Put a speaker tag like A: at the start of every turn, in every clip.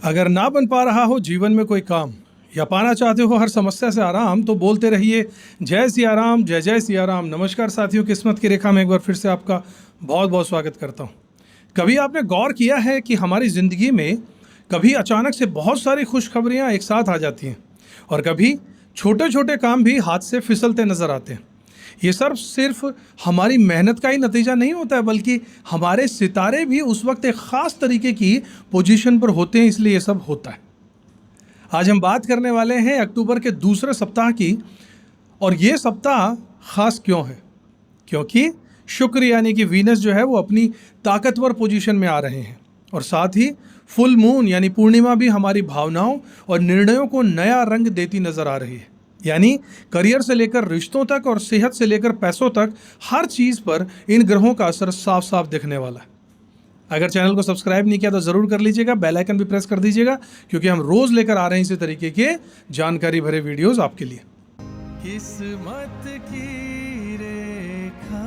A: अगर ना बन पा रहा हो जीवन में कोई काम या पाना चाहते हो हर समस्या से आराम, तो बोलते रहिए जय सिया राम, जय जय सिया राम। नमस्कार साथियों, किस्मत की रेखा में एक बार फिर से आपका बहुत बहुत स्वागत करता हूँ। कभी आपने गौर किया है कि हमारी ज़िंदगी में कभी अचानक से बहुत सारी खुशखबरियाँ एक साथ आ जाती हैं और कभी छोटे छोटे काम भी हाथ से फिसलते नज़र आते हैं। ये सब सिर्फ हमारी मेहनत का ही नतीजा नहीं होता है, बल्कि हमारे सितारे भी उस वक्त एक ख़ास तरीके की पोजीशन पर होते हैं, इसलिए ये सब होता है। आज हम बात करने वाले हैं अक्टूबर के दूसरे सप्ताह की। और ये सप्ताह ख़ास क्यों है? क्योंकि शुक्र यानी कि वीनस जो है वो अपनी ताकतवर पोजीशन में आ रहे हैं, और साथ ही फुल मून यानी पूर्णिमा भी हमारी भावनाओं और निर्णयों को नया रंग देती नज़र आ रही है। यानी करियर से लेकर रिश्तों तक और सेहत से लेकर पैसों तक हर चीज़ पर इन ग्रहों का असर साफ साफ दिखने वाला है। अगर चैनल को सब्सक्राइब नहीं किया तो ज़रूर कर लीजिएगा, बेल आइकन भी प्रेस कर दीजिएगा, क्योंकि हम रोज़ लेकर आ रहे हैं इसी तरीके के जानकारी भरे वीडियोस आपके लिए। किस्मत की रेखा।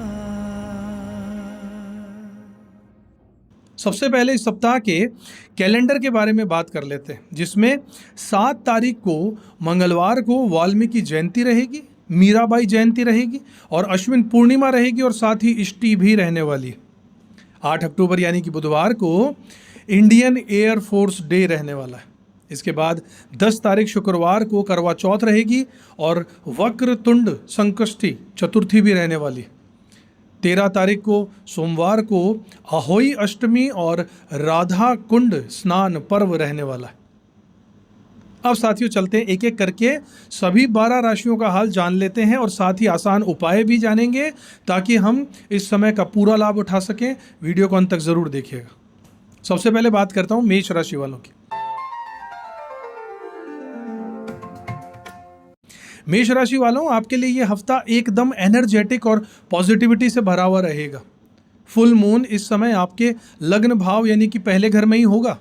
A: सबसे पहले इस सप्ताह के कैलेंडर के बारे में बात कर लेते हैं, जिसमें 7 तारीख को मंगलवार को वाल्मीकि जयंती रहेगी, मीराबाई जयंती रहेगी और अश्विन पूर्णिमा रहेगी, और साथ ही इष्टि भी रहने वाली है। 8 अक्टूबर यानी कि बुधवार को इंडियन एयर फोर्स डे रहने वाला है। इसके बाद 10 तारीख शुक्रवार को करवा चौथ रहेगी और वक्रतुंड संकष्टी चतुर्थी भी रहने वाली है। 13 तारीख को सोमवार को अहोई अष्टमी और राधा कुंड स्नान पर्व रहने वाला है। अब साथियों चलते हैं एक एक करके सभी 12 राशियों का हाल जान लेते हैं, और साथ ही आसान उपाय भी जानेंगे ताकि हम इस समय का पूरा लाभ उठा सकें। वीडियो को अंत तक जरूर देखिएगा। सबसे पहले बात करता हूं मेष राशि वालों की। मेष राशि वालों, आपके लिए ये हफ्ता एकदम एनर्जेटिक और पॉजिटिविटी से भरा हुआ रहेगा। फुल मून इस समय आपके लग्न भाव यानी कि पहले घर में ही होगा,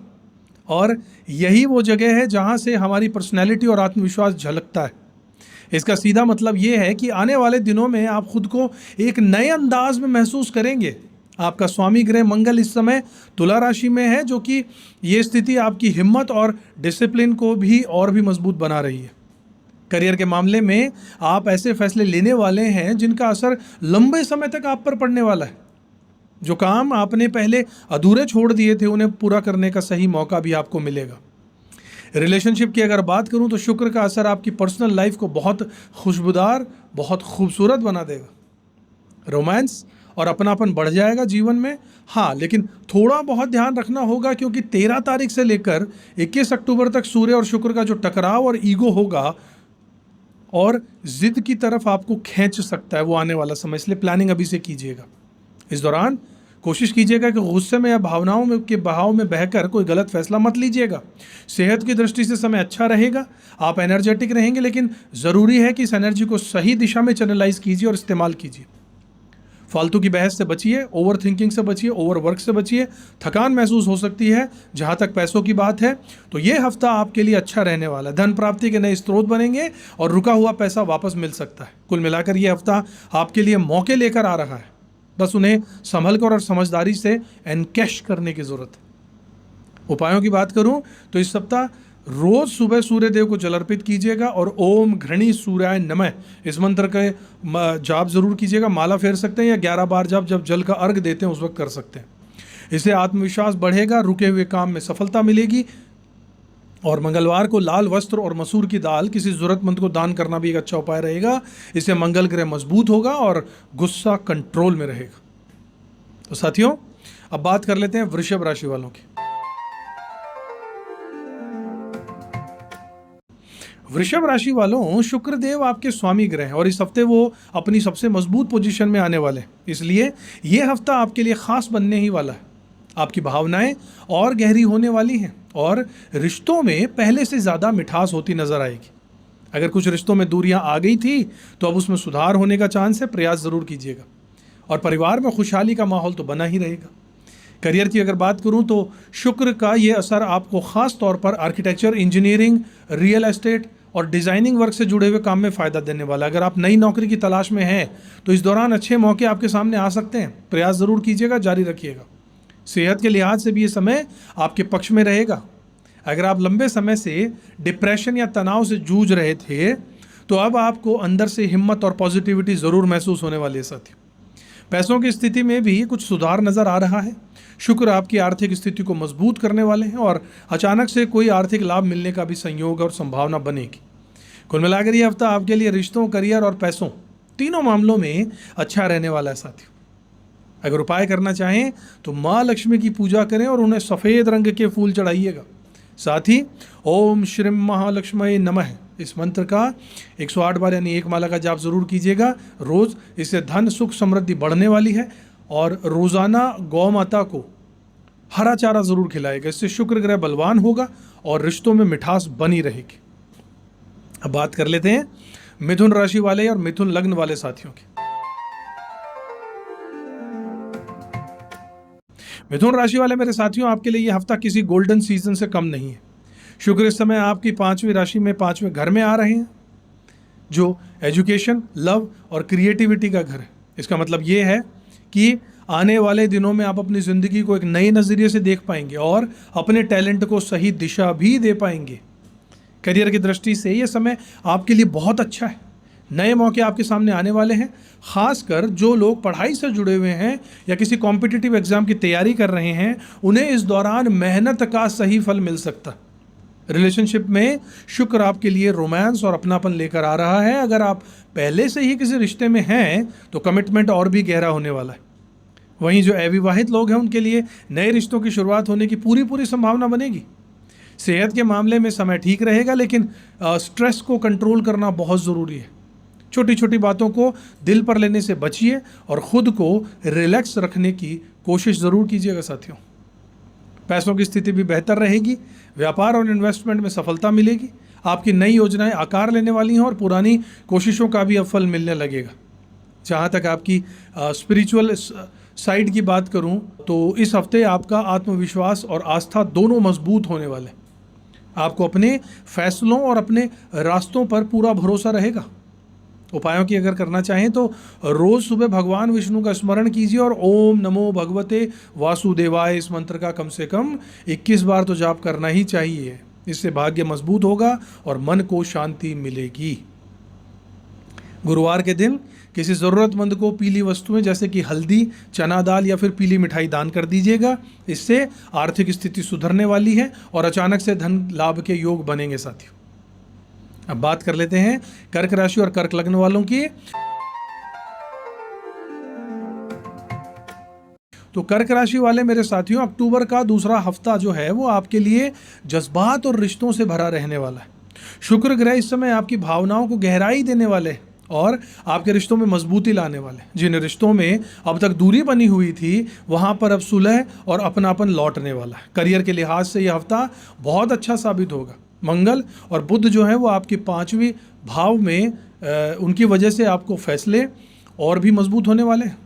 A: और यही वो जगह है जहां से हमारी पर्सनैलिटी और आत्मविश्वास झलकता है। इसका सीधा मतलब ये है कि आने वाले दिनों में आप खुद को एक नए अंदाज में महसूस करेंगे। आपका स्वामी ग्रह मंगल इस समय तुला राशि में है, जो कि ये स्थिति आपकी हिम्मत और डिसिप्लिन को भी और भी मजबूत बना रही है। करियर के मामले में आप ऐसे फैसले लेने वाले हैं जिनका असर लंबे समय तक आप पर पड़ने वाला है। जो काम आपने पहले अधूरे छोड़ दिए थे, उन्हें पूरा करने का सही मौका भी आपको मिलेगा। रिलेशनशिप की अगर बात करूं तो शुक्र का असर आपकी पर्सनल लाइफ को बहुत खुशबूदार, बहुत खूबसूरत बना देगा। रोमांस और अपनापन बढ़ जाएगा जीवन में। हाँ, लेकिन थोड़ा बहुत ध्यान रखना होगा, क्योंकि 13 तारीख से लेकर 21 अक्टूबर तक सूर्य और शुक्र का जो टकराव और ईगो होगा और जिद की तरफ आपको खींच सकता है, वो आने वाला समय, इसलिए प्लानिंग अभी से कीजिएगा। इस दौरान कोशिश कीजिएगा कि गुस्से में या भावनाओं में के बहाव में बहकर कोई गलत फैसला मत लीजिएगा। सेहत की दृष्टि से समय अच्छा रहेगा, आप एनर्जेटिक रहेंगे, लेकिन ज़रूरी है कि इस एनर्जी को सही दिशा में चैनलाइज कीजिए और इस्तेमाल कीजिए। फालतू की बहस से बचिए, ओवर थिंकिंग से बचिए, ओवर वर्क से बचिए। थकान महसूस हो सकती है। जहाँ तक पैसों की बात है तो ये हफ्ता आपके लिए अच्छा रहने वाला है। धन प्राप्ति के नए स्रोत बनेंगे और रुका हुआ पैसा वापस मिल सकता है। कुल मिलाकर ये हफ्ता आपके लिए मौके लेकर आ रहा है, बस उन्हें संभल कर और समझदारी से एनकैश करने की ज़रूरत है। उपायों की बात करूँ तो इस सप्ताह रोज सुबह सूर्य देव को जल अर्पित कीजिएगा और ओम घृणी सूर्याय नमः इस मंत्र का जाप जरूर कीजिएगा। माला फेर सकते हैं या 11 बार जाप जब जल का अर्घ देते हैं उस वक्त कर सकते हैं। इससे आत्मविश्वास बढ़ेगा, रुके हुए काम में सफलता मिलेगी। और मंगलवार को लाल वस्त्र और मसूर की दाल किसी ज़रूरतमंद को दान करना भी एक अच्छा उपाय रहेगा। इससे मंगल ग्रह मजबूत होगा और गुस्सा कंट्रोल में रहेगा। तो साथियों, अब बात कर लेते हैं वृषभ राशि वालों की। वृषभ राशि वालों, शुक्रदेव आपके स्वामी ग्रह हैं और इस हफ्ते वो अपनी सबसे मजबूत पोजीशन में आने वाले हैं, इसलिए ये हफ्ता आपके लिए खास बनने ही वाला है। आपकी भावनाएं और गहरी होने वाली हैं और रिश्तों में पहले से ज़्यादा मिठास होती नजर आएगी। अगर कुछ रिश्तों में दूरियां आ गई थी तो अब उसमें सुधार होने का चांस है, प्रयास ज़रूर कीजिएगा। और परिवार में खुशहाली का माहौल तो बना ही रहेगा। करियर की अगर बात करूं तो शुक्र का ये असर आपको ख़ास तौर पर आर्किटेक्चर, इंजीनियरिंग, रियल एस्टेट और डिज़ाइनिंग वर्क से जुड़े हुए काम में फ़ायदा देने वाला है। अगर आप नई नौकरी की तलाश में हैं तो इस दौरान अच्छे मौके आपके सामने आ सकते हैं। प्रयास ज़रूर कीजिएगा, जारी रखिएगा। सेहत के लिहाज से भी ये समय आपके पक्ष में रहेगा। अगर आप लंबे समय से डिप्रेशन या तनाव से जूझ रहे थे तो अब आपको अंदर से हिम्मत और पॉजिटिविटी ज़रूर महसूस होने वाली है साथियों। पैसों की स्थिति में भी कुछ सुधार नज़र आ रहा है। शुक्र आपकी आर्थिक स्थिति को मजबूत करने वाले हैं और अचानक से कोई आर्थिक लाभ मिलने का भी संयोग और संभावना बनेगी। कुल मिलाकर ये हफ्ता आपके लिए रिश्तों, करियर और पैसों तीनों मामलों में अच्छा रहने वाला है साथियों। अगर उपाय करना चाहें तो माँ लक्ष्मी की पूजा करें और उन्हें सफ़ेद रंग के फूल चढ़ाइएगा। साथ ही ओम श्रीम महालक्ष्मी नमः इस मंत्र का 108 बार यानी एक माला का जाप जरूर कीजिएगा रोज। इससे धन, सुख, समृद्धि बढ़ने वाली है। और रोजाना गौ माता को हरा चारा जरूर खिलाएगा। इससे शुक्र ग्रह बलवान होगा और रिश्तों में मिठास बनी रहेगी। अब बात कर लेते हैं मिथुन राशि वाले और मिथुन लग्न वाले साथियों की। मिथुन राशि वाले मेरे साथियों, आपके लिए यह हफ्ता किसी गोल्डन सीजन से कम नहीं है। शुक्र इस समय आपकी 5वीं राशि में 5वें घर में आ रहे हैं, जो एजुकेशन, लव और क्रिएटिविटी का घर है। इसका मतलब ये है कि आने वाले दिनों में आप अपनी ज़िंदगी को एक नए नज़रिए से देख पाएंगे और अपने टैलेंट को सही दिशा भी दे पाएंगे। करियर की दृष्टि से ये समय आपके लिए बहुत अच्छा है। नए मौके आपके सामने आने वाले हैं। खासकर जो लोग पढ़ाई से जुड़े हुए हैं या किसी कॉम्पिटिटिव एग्जाम की तैयारी कर रहे हैं, उन्हें इस दौरान मेहनत का सही फल मिल सकता है। रिलेशनशिप में शुक्र आपके लिए रोमांस और अपनापन लेकर आ रहा है। अगर आप पहले से ही किसी रिश्ते में हैं तो कमिटमेंट और भी गहरा होने वाला है। वहीं जो अविवाहित लोग हैं उनके लिए नए रिश्तों की शुरुआत होने की पूरी संभावना बनेगी। सेहत के मामले में समय ठीक रहेगा, लेकिन स्ट्रेस को कंट्रोल करना बहुत ज़रूरी है। छोटी छोटी बातों को दिल पर लेने से बचिए और ख़ुद को रिलैक्स रखने की कोशिश ज़रूर कीजिएगा साथियों। पैसों की स्थिति भी बेहतर रहेगी। व्यापार और इन्वेस्टमेंट में सफलता मिलेगी। आपकी नई योजनाएं आकार लेने वाली हैं और पुरानी कोशिशों का भी अब फल मिलने लगेगा। जहाँ तक आपकी स्पिरिचुअल साइड की बात करूँ तो इस हफ्ते आपका आत्मविश्वास और आस्था दोनों मजबूत होने वाले। आपको अपने फैसलों और अपने रास्तों पर पूरा भरोसा रहेगा। उपायों की अगर करना चाहें तो रोज़ सुबह भगवान विष्णु का स्मरण कीजिए और ओम नमो भगवते वासुदेवाय इस मंत्र का कम से कम 21 बार तो जाप करना ही चाहिए। इससे भाग्य मजबूत होगा और मन को शांति मिलेगी। गुरुवार के दिन किसी ज़रूरतमंद को पीली वस्तुएं जैसे कि हल्दी, चना दाल या फिर पीली मिठाई दान कर दीजिएगा। इससे आर्थिक स्थिति सुधरने वाली है और अचानक से धन लाभ के योग बनेंगे साथियों। अब बात कर लेते हैं कर्क राशि और कर्क लग्न वालों की। तो कर्क राशि वाले मेरे साथियों, अक्टूबर का दूसरा हफ्ता जो है वो आपके लिए जज्बात और रिश्तों से भरा रहने वाला है। शुक्र ग्रह इस समय आपकी भावनाओं को गहराई देने वाले हैं और आपके रिश्तों में मजबूती लाने वाले। जिन रिश्तों में अब तक दूरी बनी हुई थी वहां पर अब सुलह और अपनापन लौटने वाला है। करियर के लिहाज से यह हफ्ता बहुत अच्छा साबित होगा। मंगल और बुध जो है वो आपके 5वें भाव में उनकी वजह से आपको फैसले और भी मजबूत होने वाले हैं।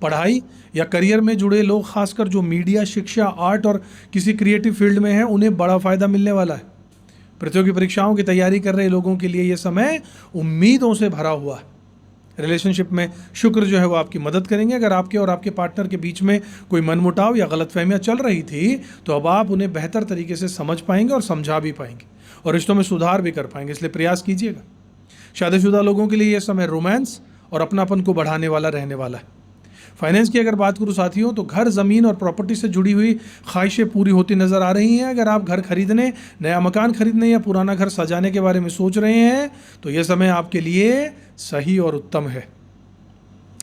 A: पढ़ाई या करियर में जुड़े लोग, खासकर जो मीडिया, शिक्षा, आर्ट और किसी क्रिएटिव फील्ड में हैं, उन्हें बड़ा फ़ायदा मिलने वाला है। प्रतियोगी परीक्षाओं की तैयारी कर रहे लोगों के लिए ये समय उम्मीदों से भरा हुआ है। रिलेशनशिप में शुक्र जो है वो आपकी मदद करेंगे। अगर आपके और आपके पार्टनर के बीच में कोई मनमुटाव या गलतफहमियां चल रही थी तो अब आप उन्हें बेहतर तरीके से समझ पाएंगे और समझा भी पाएंगे और रिश्तों में सुधार भी कर पाएंगे, इसलिए प्रयास कीजिएगा। शादीशुदा लोगों के लिए यह समय रोमांस और अपनापन को बढ़ाने वाला रहने वाला है। फाइनेंस की अगर बात करूँ साथियों तो घर, ज़मीन और प्रॉपर्टी से जुड़ी हुई ख्वाहिशें पूरी होती नज़र आ रही हैं। अगर आप घर खरीदने, नया मकान खरीदने या पुराना घर सजाने के बारे में सोच रहे हैं तो यह समय आपके लिए सही और उत्तम है।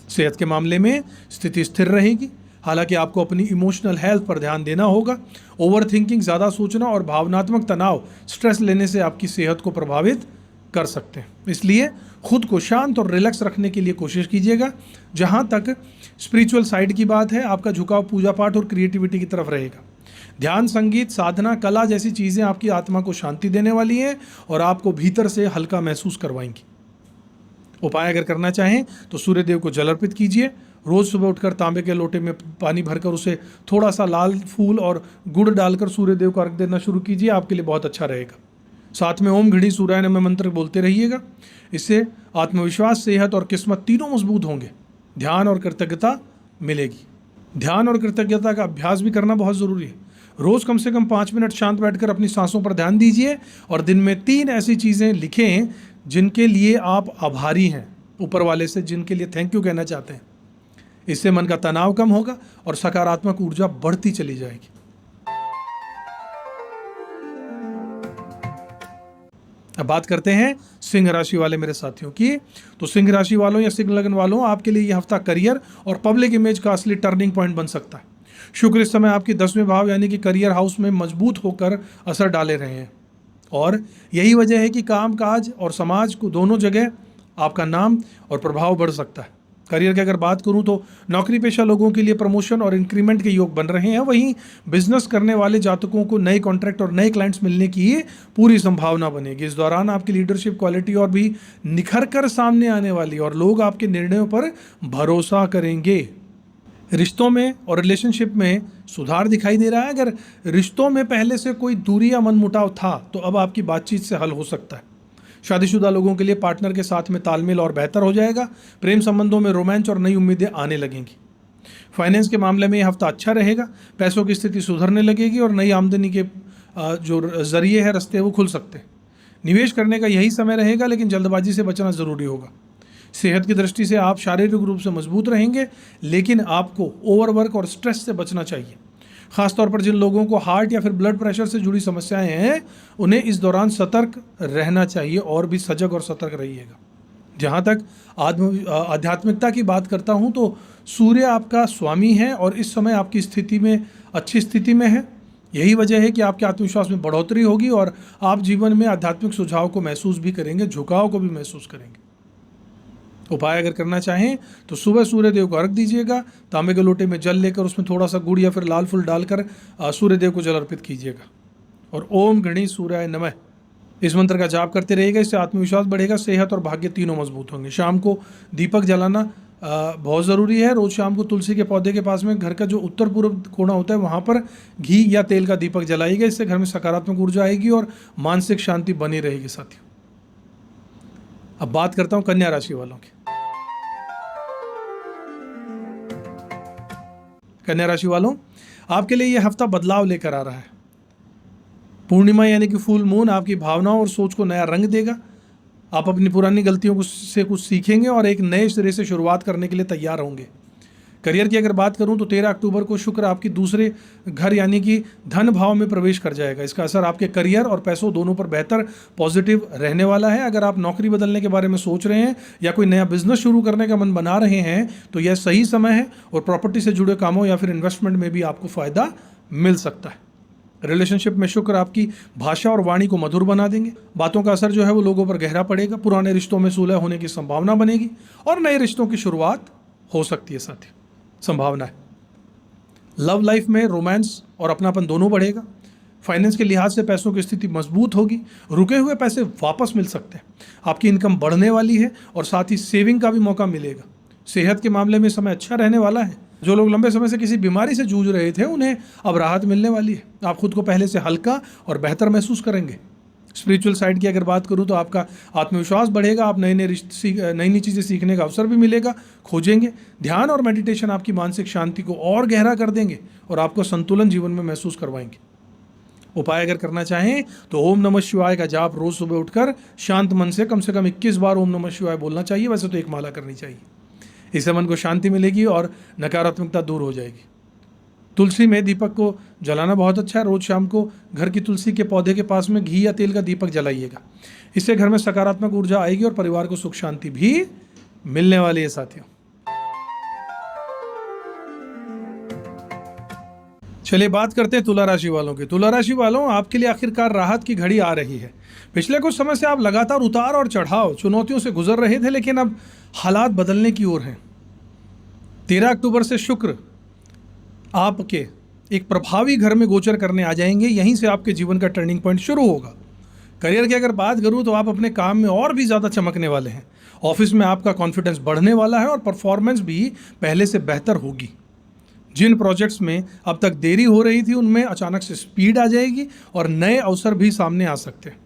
A: सेहत के मामले में स्थिति स्थिर रहेगी, हालांकि आपको अपनी इमोशनल हेल्थ पर ध्यान देना होगा। ओवर थिंकिंग, ज़्यादा सोचना और भावनात्मक तनाव, स्ट्रेस लेने से आपकी सेहत को प्रभावित कर सकते हैं। इसलिए खुद को शांत और रिलैक्स रखने के लिए कोशिश कीजिएगा। जहाँ तक स्पिरिचुअल साइड की बात है, आपका झुकाव पूजा पाठ और क्रिएटिविटी की तरफ रहेगा। ध्यान, संगीत, साधना, कला जैसी चीज़ें आपकी आत्मा को शांति देने वाली हैं और आपको भीतर से हल्का महसूस करवाएंगी। उपाय अगर करना चाहें तो सूर्य देव को जल अर्पित कीजिए। रोज़ सुबह उठकर तांबे के लोटे में पानी भरकर उसे थोड़ा सा लाल फूल और गुड़ डालकर सूर्य देव को अर्घ देना शुरू कीजिए, आपके लिए बहुत अच्छा रहेगा। साथ में ओम घड़ी सूर्याय नमः मंत्र बोलते रहिएगा। इससे आत्मविश्वास, सेहत और किस्मत तीनों मजबूत होंगे। ध्यान और कृतज्ञता मिलेगी। ध्यान और कृतज्ञता का अभ्यास भी करना बहुत ज़रूरी है। रोज़ कम से कम 5 मिनट शांत बैठकर अपनी सांसों पर ध्यान दीजिए और दिन में 3 ऐसी चीज़ें लिखें जिनके लिए आप आभारी हैं ऊपर वाले से, जिनके लिए थैंक यू कहना चाहते हैं। इससे मन का तनाव कम होगा और सकारात्मक ऊर्जा बढ़ती चली जाएगी। अब बात करते हैं सिंह राशि वाले मेरे साथियों की। तो सिंह राशि वालों या सिंह लग्न वालों, आपके लिए यह हफ्ता करियर और पब्लिक इमेज का असली टर्निंग पॉइंट बन सकता है। शुक्र इस समय आपकी 10वें भाव यानी कि करियर हाउस में मजबूत होकर असर डाले रहे हैं और यही वजह है कि काम काज और समाज को दोनों जगह आपका नाम और प्रभाव बढ़ सकता है। करियर की अगर बात करूं तो नौकरी पेशा लोगों के लिए प्रमोशन और इंक्रीमेंट के योग बन रहे हैं। वहीं बिजनेस करने वाले जातकों को नए कॉन्ट्रैक्ट और नए क्लाइंट्स मिलने की पूरी संभावना बनेगी। इस दौरान आपकी लीडरशिप क्वालिटी और भी निखर कर सामने आने वाली और लोग आपके निर्णयों पर भरोसा करेंगे। रिश्तों में और रिलेशनशिप में सुधार दिखाई दे रहा है। अगर रिश्तों में पहले से कोई दूरी या मनमुटाव था तो अब आपकी बातचीत से हल हो सकता है। शादीशुदा लोगों के लिए पार्टनर के साथ में तालमेल और बेहतर हो जाएगा। प्रेम संबंधों में रोमांच और नई उम्मीदें आने लगेंगी। फाइनेंस के मामले में यह हफ्ता अच्छा रहेगा। पैसों की स्थिति सुधरने लगेगी और नई आमदनी के जो जरिए है रास्ते वो खुल सकते हैं। निवेश करने का यही समय रहेगा, लेकिन जल्दबाजी से बचना ज़रूरी होगा। सेहत की दृष्टि से आप शारीरिक रूप से मजबूत रहेंगे, लेकिन आपको ओवरवर्क और स्ट्रेस से बचना चाहिए। खासतौर पर जिन लोगों को हार्ट या फिर ब्लड प्रेशर से जुड़ी समस्याएं हैं, उन्हें इस दौरान सतर्क रहना चाहिए और भी सजग और सतर्क रहिएगा। जहाँ तक आध्यात्मिकता की बात करता हूँ तो सूर्य आपका स्वामी है और इस समय आपकी स्थिति में अच्छी स्थिति में है। यही वजह है कि आपके आत्मविश्वास में बढ़ोतरी होगी और आप जीवन में आध्यात्मिक सुझाव को महसूस भी करेंगे, झुकाव को भी महसूस करेंगे। उपाय अगर करना चाहें तो सुबह सूर्य देव को अर्घ दीजिएगा। तांबे के लोटे में जल लेकर उसमें थोड़ा सा गुड़ या फिर लाल फूल डालकर सूर्य देव को जल अर्पित कीजिएगा और ओम गणेश सूर्याय नमः इस मंत्र का जाप करते रहिएगा। इससे आत्मविश्वास बढ़ेगा, सेहत और भाग्य तीनों मजबूत होंगे। शाम को दीपक जलाना बहुत ज़रूरी है। रोज़ शाम को तुलसी के पौधे के पास में घर का जो उत्तर पूर्व कोना होता है वहाँ पर घी या तेल का दीपक जलाइएगा। इससे घर में सकारात्मक ऊर्जा आएगी और मानसिक शांति बनी रहेगी। साथियों, अब बात करता हूँ कन्या राशि वालों की। कन्या राशि वालों, आपके लिए यह हफ्ता बदलाव लेकर आ रहा है। पूर्णिमा यानी कि फुल मून आपकी भावनाओं और सोच को नया रंग देगा। आप अपनी पुरानी गलतियों से कुछ सीखेंगे और एक नए सिरे से शुरुआत करने के लिए तैयार होंगे। करियर की अगर बात करूं तो 13 अक्टूबर को शुक्र आपकी दूसरे घर यानी कि धन भाव में प्रवेश कर जाएगा। इसका असर आपके करियर और पैसों दोनों पर बेहतर पॉजिटिव रहने वाला है। अगर आप नौकरी बदलने के बारे में सोच रहे हैं या कोई नया बिजनेस शुरू करने का मन बना रहे हैं तो यह सही समय है और प्रॉपर्टी से जुड़े कामों या फिर इन्वेस्टमेंट में भी आपको फ़ायदा मिल सकता है। रिलेशनशिप में शुक्र आपकी भाषा और वाणी को मधुर बना देंगे। बातों का असर जो है वो लोगों पर गहरा पड़ेगा। पुराने रिश्तों में सुलह होने की संभावना बनेगी और नए रिश्तों की शुरुआत हो सकती है। साथी, संभावना है। लव लाइफ में रोमांस और अपनापन दोनों बढ़ेगा। फाइनेंस के लिहाज से पैसों की स्थिति मजबूत होगी। रुके हुए पैसे वापस मिल सकते हैं। आपकी इनकम बढ़ने वाली है और साथ ही सेविंग का भी मौका मिलेगा। सेहत के मामले में समय अच्छा रहने वाला है। जो लोग लंबे समय से किसी बीमारी से जूझ रहे थे उन्हें अब राहत मिलने वाली है। आप खुद को पहले से हल्का और बेहतर महसूस करेंगे। स्पिरिचुअल साइड की अगर बात करूं तो आपका आत्मविश्वास बढ़ेगा। आप नई नई चीज़ें सीखने का अवसर भी मिलेगा, खोजेंगे। ध्यान और मेडिटेशन आपकी मानसिक शांति को और गहरा कर देंगे और आपको संतुलन जीवन में महसूस करवाएंगे। उपाय अगर करना चाहें तो ओम नमः शिवाय का जाप रोज सुबह उठकर शांत मन से कम 21 बार ओम नमः शिवाय बोलना चाहिए। वैसे तो एक माला करनी चाहिए। इससे मन को शांति मिलेगी और नकारात्मकता दूर हो जाएगी। तुलसी में दीपक को जलाना बहुत अच्छा है। रोज शाम को घर की तुलसी के पौधे के पास में घी या तेल का दीपक जलाइएगा। इससे घर में सकारात्मक ऊर्जा आएगी और परिवार को सुख शांति भी मिलने वाली है। साथियों, चलिए बात करते हैं तुला राशि वालों की। तुला राशि वालों, आपके लिए आखिरकार राहत की घड़ी आ रही है। पिछले कुछ समय से आप लगातार उतार और चढ़ाव चुनौतियों से गुजर रहे थे, लेकिन अब हालात बदलने की ओर हैं। 13 अक्टूबर से शुक्र आपके एक प्रभावी घर में गोचर करने आ जाएंगे। यहीं से आपके जीवन का टर्निंग पॉइंट शुरू होगा। करियर की अगर बात करूं तो आप अपने काम में और भी ज़्यादा चमकने वाले हैं। ऑफिस में आपका कॉन्फिडेंस बढ़ने वाला है और परफॉर्मेंस भी पहले से बेहतर होगी। जिन प्रोजेक्ट्स में अब तक देरी हो रही थी उनमें अचानक से स्पीड आ जाएगी और नए अवसर भी सामने आ सकते हैं।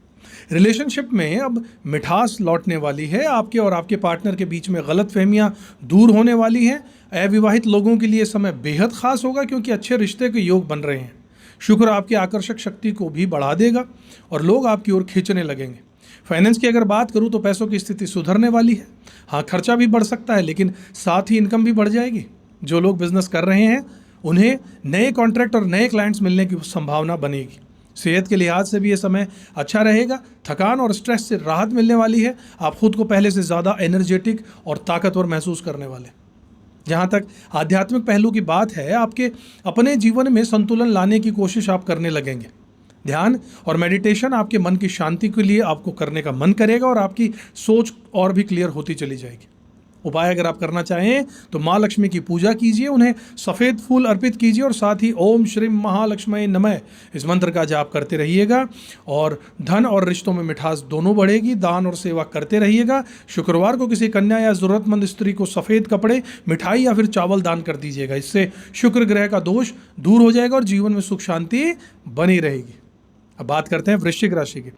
A: रिलेशनशिप में अब मिठास लौटने वाली है। आपके और आपके पार्टनर के बीच में गलतफहमियां दूर होने वाली हैं। अविवाहित लोगों के लिए समय बेहद खास होगा क्योंकि अच्छे रिश्ते के योग बन रहे हैं। शुक्र आपकी आकर्षक शक्ति को भी बढ़ा देगा और लोग आपकी ओर खींचने लगेंगे। फाइनेंस की अगर बात करूं तो पैसों की स्थिति सुधरने वाली है। हाँ, खर्चा भी बढ़ सकता है लेकिन साथ ही इनकम भी बढ़ जाएगी। जो लोग बिजनेस कर रहे हैं उन्हें नए कॉन्ट्रैक्ट और नए क्लाइंट्स मिलने की संभावना बनेगी। सेहत के लिहाज से भी ये समय अच्छा रहेगा। थकान और स्ट्रेस से राहत मिलने वाली है। आप खुद को पहले से ज़्यादा एनर्जेटिक और ताकतवर महसूस करने वाले। जहाँ तक आध्यात्मिक पहलू की बात है, आपके अपने जीवन में संतुलन लाने की कोशिश आप करने लगेंगे। ध्यान और मेडिटेशन आपके मन की शांति के लिए आपको करने का मन करेगा और आपकी सोच और भी क्लियर होती चली जाएगी। उपाय अगर आप करना चाहें तो माँ लक्ष्मी की पूजा कीजिए, उन्हें सफ़ेद फूल अर्पित कीजिए और साथ ही ओम श्री महालक्ष्मी नमः इस मंत्र का जाप करते रहिएगा और धन और रिश्तों में मिठास दोनों बढ़ेगी। दान और सेवा करते रहिएगा। शुक्रवार को किसी कन्या या ज़रूरतमंद स्त्री को सफ़ेद कपड़े, मिठाई या फिर चावल दान कर दीजिएगा। इससे शुक्र ग्रह का दोष दूर हो जाएगा और जीवन में सुख शांति बनी रहेगी। अब बात करते हैं वृश्चिक राशि की।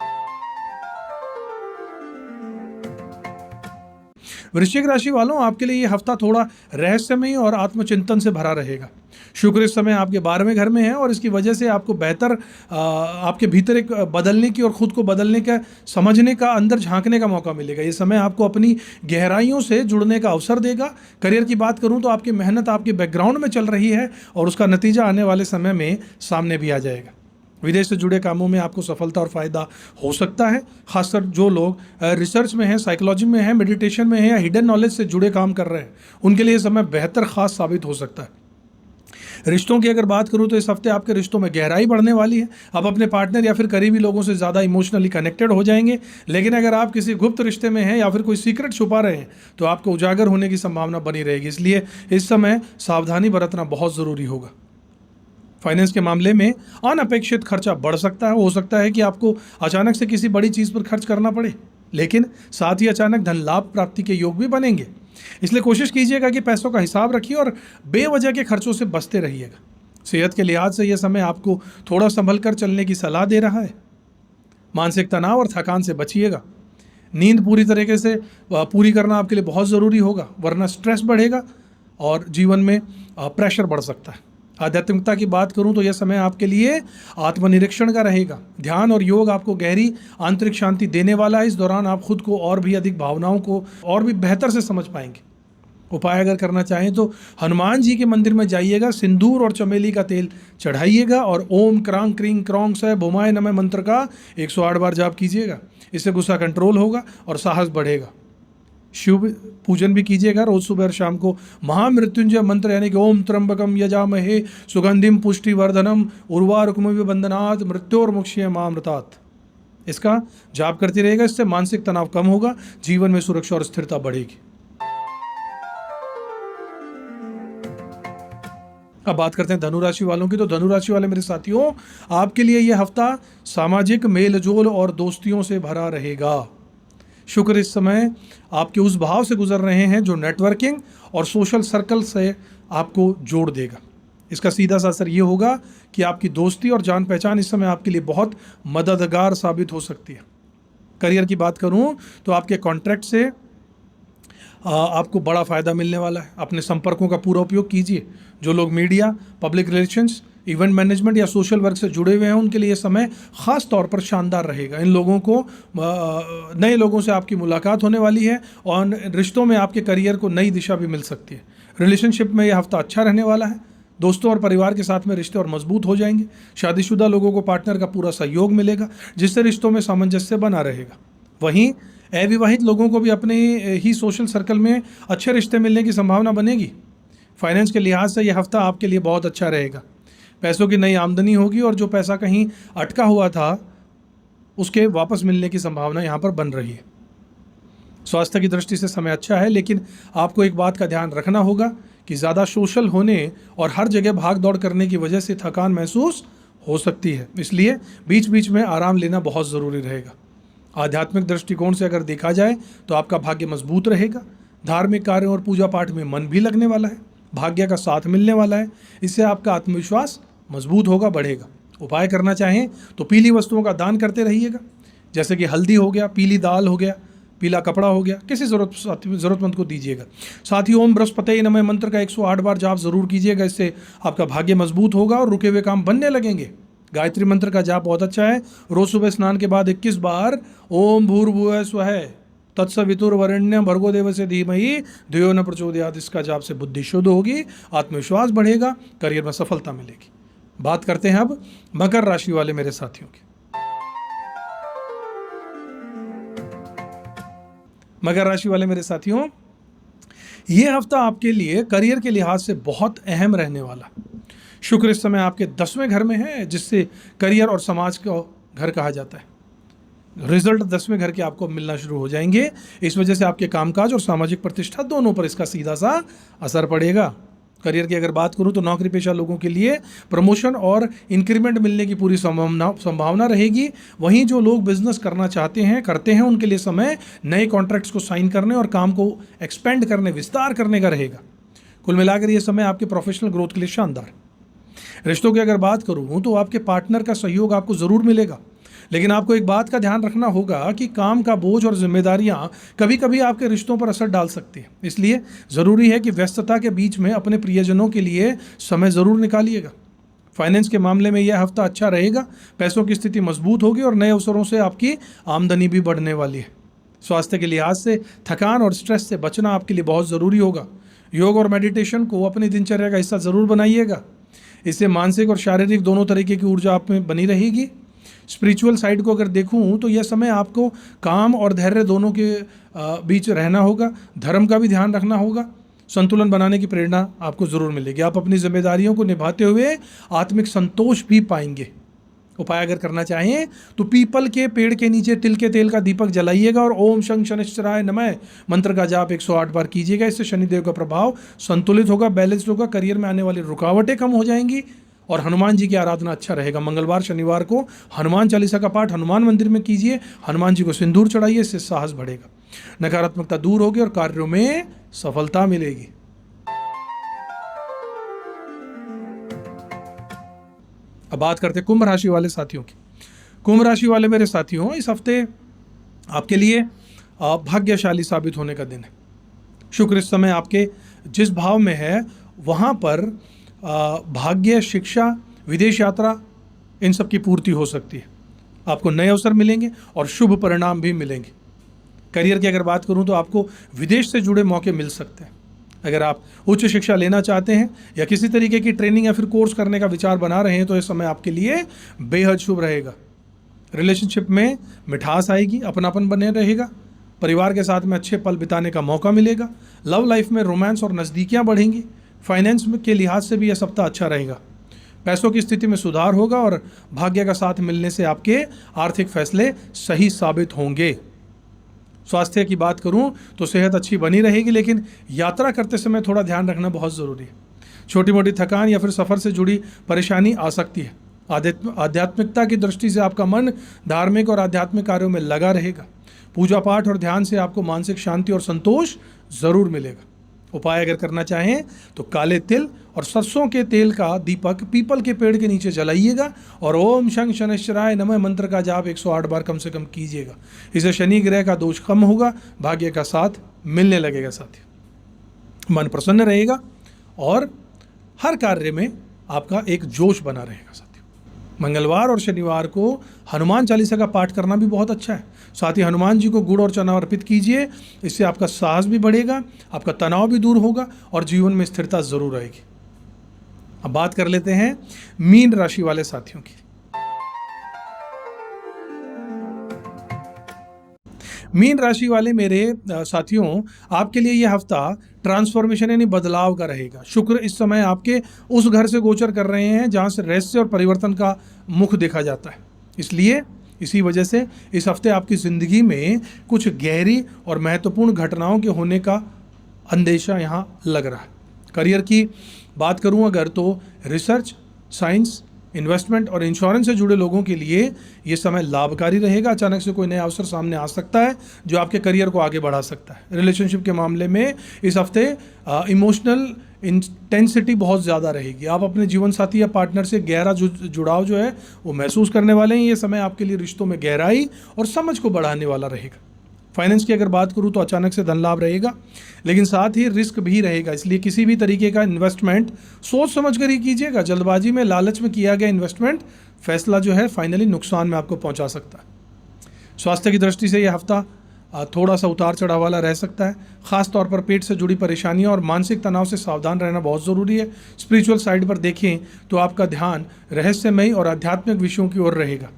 A: वृश्चिक राशि वालों, आपके लिए ये हफ्ता थोड़ा रहस्यमय और आत्मचिंतन से भरा रहेगा। शुक्र इस समय आपके 12वें घर में है और इसकी वजह से आपको बेहतर आपके भीतर एक बदलने की और खुद को बदलने का, समझने का, अंदर झांकने का मौका मिलेगा। ये समय आपको अपनी गहराइयों से जुड़ने का अवसर देगा। करियर की बात करूं तो आपकी मेहनत आपके बैकग्राउंड में चल रही है और उसका नतीजा आने वाले समय में सामने भी आ जाएगा। विदेश से जुड़े कामों में आपको सफलता और फ़ायदा हो सकता है। खासकर जो लोग रिसर्च में हैं, साइकोलॉजी में हैं, मेडिटेशन में हैं या हिडन नॉलेज से जुड़े काम कर रहे हैं, उनके लिए समय बेहतर खास साबित हो सकता है। रिश्तों की अगर बात करूं तो इस हफ्ते आपके रिश्तों में गहराई बढ़ने वाली है। आप अपने पार्टनर या फिर करीबी लोगों से ज़्यादा इमोशनली कनेक्टेड हो जाएंगे। लेकिन अगर आप किसी गुप्त रिश्ते में हैं या फिर कोई सीक्रेट छुपा रहे हैं तो आपको उजागर होने की संभावना बनी रहेगी। इसलिए इस समय सावधानी बरतना बहुत ज़रूरी होगा। फाइनेंस के मामले में अनअपेक्षित खर्चा बढ़ सकता है। हो सकता है कि आपको अचानक से किसी बड़ी चीज़ पर खर्च करना पड़े, लेकिन साथ ही अचानक धन लाभ प्राप्ति के योग भी बनेंगे। इसलिए कोशिश कीजिएगा कि पैसों का हिसाब रखिए और बेवजह के खर्चों से बचते रहिएगा। सेहत के लिहाज से यह समय आपको थोड़ा संभल कर चलने की सलाह दे रहा है। मानसिक तनाव और थकान से बचिएगा। नींद पूरी तरीके से पूरी करना आपके लिए बहुत ज़रूरी होगा, वरना स्ट्रेस बढ़ेगा और जीवन में प्रेशर बढ़ सकता है। आध्यात्मिकता की बात करूं तो यह समय आपके लिए आत्मनिरीक्षण का रहेगा। ध्यान और योग आपको गहरी आंतरिक शांति देने वाला है। इस दौरान आप खुद को और भी अधिक भावनाओं को और भी बेहतर से समझ पाएंगे। उपाय अगर करना चाहें तो हनुमान जी के मंदिर में जाइएगा, सिंदूर और चमेली का तेल चढ़ाइएगा और ओम क्रांग क्रीं क्रौंग से भुमाय नमः मंत्र का 108 बार जाप कीजिएगा। इससे गुस्सा कंट्रोल होगा और साहस बढ़ेगा। शिव पूजन भी कीजिएगा। रोज सुबह और शाम को महामृत्युंजय मंत्र यानी कि ओम त्र्यंबकम यजामहे सुगंधिम पुष्टिवर्धनम उर्वारुकमिव बंधनात् मृत्योर्मुक्षीय मामृतात्, इसका जाप करते रहेगा। इससे मानसिक तनाव कम होगा, जीवन में सुरक्षा और स्थिरता बढ़ेगी। अब बात करते हैं धनुराशि वालों की। तो धनुराशि वाले मेरे साथियों, आपके लिए यह हफ्ता सामाजिक मेलजोल और दोस्तियों से भरा रहेगा। शुक्र इस समय आपके उस भाव से गुजर रहे हैं जो नेटवर्किंग और सोशल सर्कल से आपको जोड़ देगा। इसका सीधा सा असर ये होगा कि आपकी दोस्ती और जान पहचान इस समय आपके लिए बहुत मददगार साबित हो सकती है। करियर की बात करूं तो आपके कॉन्ट्रैक्ट से आपको बड़ा फ़ायदा मिलने वाला है। अपने संपर्कों का पूरा उपयोग कीजिए। जो लोग media, public relations, event management या सोशल वर्क से जुड़े हुए हैं उनके लिए समय ख़ास तौर पर शानदार रहेगा। इन लोगों को नए लोगों से आपकी मुलाकात होने वाली है और रिश्तों में आपके करियर को नई दिशा भी मिल सकती है। रिलेशनशिप में यह हफ्ता अच्छा रहने वाला है। दोस्तों और परिवार के साथ में रिश्ते और मजबूत हो जाएंगे। शादीशुदा लोगों को पार्टनर का पूरा सहयोग मिलेगा जिससे रिश्तों में सामंजस्य बना रहेगा। वहीं अविवाहित लोगों को भी अपने ही सोशल सर्कल में अच्छे रिश्ते मिलने की संभावना बनेगी। फाइनेंस के लिहाज से यह हफ्ता आपके लिए बहुत अच्छा रहेगा। पैसों की नई आमदनी होगी और जो पैसा कहीं अटका हुआ था उसके वापस मिलने की संभावना यहाँ पर बन रही है। स्वास्थ्य की दृष्टि से समय अच्छा है, लेकिन आपको एक बात का ध्यान रखना होगा कि ज़्यादा सोशल होने और हर जगह भाग दौड़ करने की वजह से थकान महसूस हो सकती है। इसलिए बीच बीच में आराम लेना बहुत ज़रूरी रहेगा। आध्यात्मिक दृष्टिकोण से अगर देखा जाए तो आपका भाग्य मजबूत रहेगा। धार्मिक कार्यों और पूजा पाठ में मन भी लगने वाला है। भाग्य का साथ मिलने वाला है। इससे आपका आत्मविश्वास मजबूत होगा, बढ़ेगा। उपाय करना चाहें तो पीली वस्तुओं का दान करते रहिएगा, जैसे कि हल्दी हो गया, पीली दाल हो गया, पीला कपड़ा हो गया, किसी ज़रूरतमंद को दीजिएगा। साथ ही ओम बृहस्पति नमः मंत्र का 108 बार जाप जरूर कीजिएगा। इससे आपका भाग्य मजबूत होगा और रुके हुए काम बनने लगेंगे। गायत्री मंत्र का जाप बहुत अच्छा है। रोज सुबह स्नान के बाद 21 बार ओम भूर्भुवः स्वः तत्सवितुर्वरेण्यं भर्गो देवस्य धीमहि धियो न प्रचोदयात्, इसका जाप से बुद्धि शुद्ध होगी, आत्मविश्वास बढ़ेगा, करियर में सफलता मिलेगी। बात करते हैं अब मकर राशि वाले मेरे साथियों की। मकर राशि वाले मेरे साथियों, ये हफ्ता आपके लिए करियर के लिहाज से बहुत अहम रहने वाला। शुक्र इस समय आपके 10वें घर में है, जिससे करियर और समाज को घर कहा जाता है। रिजल्ट 10वें घर के आपको मिलना शुरू हो जाएंगे। इस वजह से आपके कामकाज और सामाजिक प्रतिष्ठा दोनों पर इसका सीधा सा असर पड़ेगा। करियर की अगर बात करूं तो नौकरी पेशा लोगों के लिए प्रमोशन और इंक्रीमेंट मिलने की पूरी संभावना रहेगी। वहीं जो लोग बिजनेस करना चाहते हैं, करते हैं, उनके लिए समय नए कॉन्ट्रैक्ट्स को साइन करने और काम को एक्सपेंड करने, विस्तार करने का रहेगा। कुल मिलाकर ये समय आपके प्रोफेशनल ग्रोथ के लिए शानदार है। रिश्तों की अगर बात करूं तो आपके पार्टनर का सहयोग आपको ज़रूर मिलेगा, लेकिन आपको एक बात का ध्यान रखना होगा कि काम का बोझ और जिम्मेदारियां कभी कभी आपके रिश्तों पर असर डाल सकती हैं। इसलिए ज़रूरी है कि व्यस्तता के बीच में अपने प्रियजनों के लिए समय ज़रूर निकालिएगा। फाइनेंस के मामले में यह हफ्ता अच्छा रहेगा, पैसों की स्थिति मजबूत होगी और नए अवसरों से आपकी आमदनी भी बढ़ने वाली है। स्वास्थ्य के लिहाज से थकान और स्ट्रेस से बचना आपके लिए बहुत ज़रूरी होगा। योग और मेडिटेशन को अपनी दिनचर्या का हिस्सा ज़रूर बनाइएगा, इससे मानसिक और शारीरिक दोनों तरीके की ऊर्जा आप में बनी रहेगी। स्पिरिचुअल साइड को अगर देखूं तो यह समय आपको काम और धैर्य दोनों के बीच रहना होगा। धर्म का भी ध्यान रखना होगा। संतुलन बनाने की प्रेरणा आपको ज़रूर मिलेगी। आप अपनी जिम्मेदारियों को निभाते हुए आत्मिक संतोष भी पाएंगे। उपाय अगर करना चाहें तो पीपल के पेड़ के नीचे तिल के तेल का दीपक जलाइएगा और ओम शं शनिश्चराय नमः मंत्र का जाप 108 बार कीजिएगा। इससे शनिदेव का प्रभाव संतुलित होगा, बैलेंस्ड होगा, करियर में आने वाली रुकावटें कम हो जाएंगी और हनुमान जी की आराधना अच्छा रहेगा। मंगलवार शनिवार को हनुमान चालीसा का पाठ हनुमान मंदिर में कीजिए, हनुमान जी को सिंदूर चढ़ाइए, इससे साहस बढ़ेगा, नकारात्मकता दूर होगी और कार्यों में सफलता मिलेगी। अब बात करते हैं कुंभ राशि वाले साथियों की। कुंभ राशि वाले मेरे साथियों, इस हफ्ते आपके लिए भाग्यशाली साबित होने का दिन है। शुक्र इस समय आपके जिस भाव में है वहाँ पर भाग्य, शिक्षा, विदेश यात्रा, इन सब की पूर्ति हो सकती है। आपको नए अवसर मिलेंगे और शुभ परिणाम भी मिलेंगे। करियर की अगर बात करूं तो आपको विदेश से जुड़े मौके मिल सकते हैं। अगर आप उच्च शिक्षा लेना चाहते हैं या किसी तरीके की ट्रेनिंग या फिर कोर्स करने का विचार बना रहे हैं तो इस समय आपके लिए बेहद शुभ रहेगा। रिलेशनशिप में मिठास आएगी, अपनापन बने रहेगा, परिवार के साथ में अच्छे पल बिताने का मौका मिलेगा। लव लाइफ में रोमांस और नज़दीकियाँ बढ़ेंगी। फाइनेंस के लिहाज से भी यह सप्ताह अच्छा रहेगा। पैसों की स्थिति में सुधार होगा और भाग्य का साथ मिलने से आपके आर्थिक फैसले सही साबित होंगे। स्वास्थ्य की बात करूं तो सेहत अच्छी बनी रहेगी, लेकिन यात्रा करते समय थोड़ा ध्यान रखना बहुत ज़रूरी है। छोटी मोटी थकान या फिर सफ़र से जुड़ी परेशानी आ सकती है। आध्यात्मिकता की दृष्टि से आपका मन धार्मिक और आध्यात्मिक कार्यों में लगा रहेगा। पूजा पाठ और ध्यान से आपको मानसिक शांति और संतोष ज़रूर मिलेगा। उपाय अगर करना चाहें तो काले तिल और सरसों के तेल का दीपक पीपल के पेड़ के नीचे जलाइएगा और ओम शं शनिश्चराय नमः मंत्र का जाप 108 बार कम से कम कीजिएगा। इससे शनि ग्रह का दोष कम होगा, भाग्य का साथ मिलने लगेगा। साथियों, मन प्रसन्न रहेगा और हर कार्य में आपका एक जोश बना रहेगा। साथियों, मंगलवार और शनिवार को हनुमान चालीसा का पाठ करना भी बहुत अच्छा है। साथ ही हनुमान जी को गुड़ और चना अर्पित कीजिए, इससे आपका साहस भी बढ़ेगा, आपका तनाव भी दूर होगा और जीवन में स्थिरता जरूर रहेगी। अब बात कर लेते हैं मीन राशि वाले साथियों की। मीन राशि वाले मेरे साथियों, आपके लिए यह हफ्ता ट्रांसफॉर्मेशन यानी बदलाव का रहेगा। शुक्र इस समय आपके उस घर से गोचर कर रहे हैं जहां से रहस्य और परिवर्तन का मुख देखा जाता है। इसलिए इसी वजह से इस हफ्ते आपकी ज़िंदगी में कुछ गहरी और महत्वपूर्ण घटनाओं के होने का अंदेशा यहाँ लग रहा है। करियर की बात करूँ अगर तो रिसर्च, साइंस, इन्वेस्टमेंट और इंश्योरेंस से जुड़े लोगों के लिए ये समय लाभकारी रहेगा। अचानक से कोई नया अवसर सामने आ सकता है जो आपके करियर को आगे बढ़ा सकता है। रिलेशनशिप के मामले में इस हफ्ते इमोशनल इंटेंसिटी बहुत ज़्यादा रहेगी। आप अपने जीवन साथी या पार्टनर से गहरा जुड़ाव जो है वो महसूस करने वाले हैं। ये समय आपके लिए रिश्तों में गहराई और समझ को बढ़ाने वाला रहेगा। फाइनेंस की अगर बात करूँ तो अचानक से धन लाभ रहेगा, लेकिन साथ ही रिस्क भी रहेगा। इसलिए किसी भी तरीके का इन्वेस्टमेंट सोच समझ कर ही कीजिएगा। जल्दबाजी में, लालच में किया गया इन्वेस्टमेंट फैसला जो है फाइनली नुकसान में आपको पहुंचा सकता है। स्वास्थ्य की दृष्टि से यह हफ्ता थोड़ा सा उतार चढ़ाव वाला रह सकता है। खास तौर पर पेट से जुड़ी परेशानियां और मानसिक तनाव से सावधान रहना बहुत ज़रूरी है। स्पिरिचुअल साइड पर देखें तो आपका ध्यान रहस्यमयी और आध्यात्मिक विषयों की ओर रहेगा।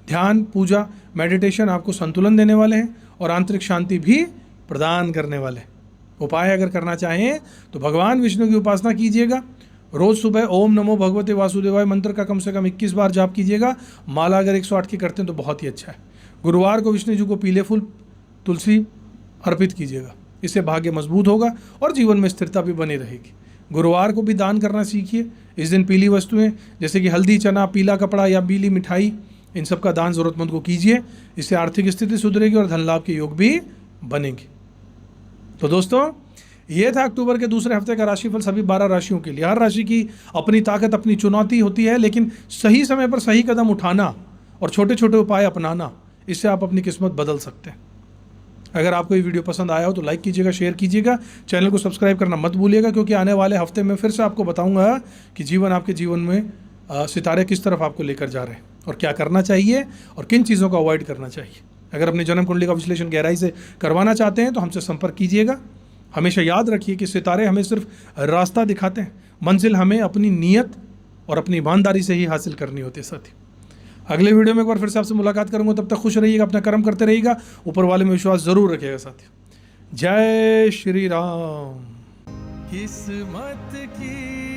A: ध्यान, पूजा, मेडिटेशन आपको संतुलन देने वाले हैं और आंतरिक शांति भी प्रदान करने वाले हैं। उपाय अगर करना चाहें तो भगवान विष्णु की उपासना कीजिएगा। रोज़ सुबह ओम नमो भगवते वासुदेवाय मंत्र का कम से कम 21 बार जाप कीजिएगा। माला अगर 108 की करते हैं तो बहुत ही अच्छा है। गुरुवार को विष्णु जी को पीले फूल, तुलसी अर्पित कीजिएगा। इससे भाग्य मजबूत होगा और जीवन में स्थिरता भी बनी रहेगी। गुरुवार को भी दान करना सीखिए। इस दिन पीली वस्तुएं जैसे कि हल्दी, चना, पीला कपड़ा या पीली मिठाई, इन सब का दान ज़रूरतमंद को कीजिए। इससे आर्थिक स्थिति सुधरेगी और धन लाभ के योग भी बनेंगे। तो दोस्तों, ये था अक्टूबर के दूसरे हफ्ते का राशिफल सभी 12 राशियों के लिए। हर राशि की अपनी ताकत, अपनी चुनौती होती है, लेकिन सही समय पर सही कदम उठाना और छोटे छोटे उपाय अपनाना, इससे आप अपनी किस्मत बदल सकते हैं। अगर आपको ये वीडियो पसंद आया हो तो लाइक कीजिएगा, शेयर कीजिएगा, चैनल को सब्सक्राइब करना मत भूलिएगा, क्योंकि आने वाले हफ्ते में फिर से आपको बताऊंगा कि आपके जीवन में सितारे किस तरफ आपको लेकर जा रहे हैं और क्या करना चाहिए और किन चीज़ों को अवॉइड करना चाहिए। अगर अपनी जन्म कुंडली का विश्लेषण गहराई से करवाना चाहते हैं तो हमसे संपर्क कीजिएगा। हमेशा याद रखिए कि सितारे हमें सिर्फ रास्ता दिखाते हैं, मंजिल हमें अपनी नीयत और अपनी ईमानदारी से ही हासिल करनी होती है। साथी, अगले वीडियो में एक बार फिर से आपसे मुलाकात करूंगा। तब तक खुश रहिएगा, अपना कर्म करते रहिएगा, ऊपर वाले में विश्वास जरूर रखिएगा। साथी, जय श्री राम। किस्मत की